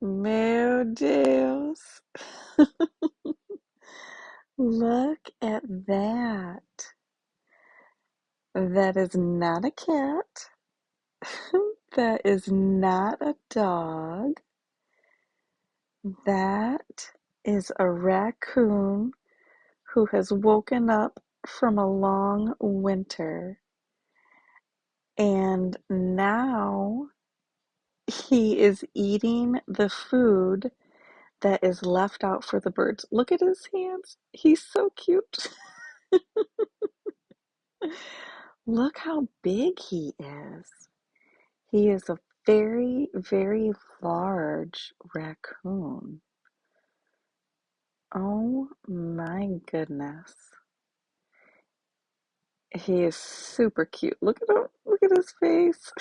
Meu Deus. Look at that. That is not a cat. That is not a dog. That is a raccoon who has woken up from a long winter. And now he is eating the food that is left out for the birds. Look at his hands. He's so cute. Look how big he is. He is a very, very large raccoon. Oh my goodness. He is super cute. Look at him. Look at his face.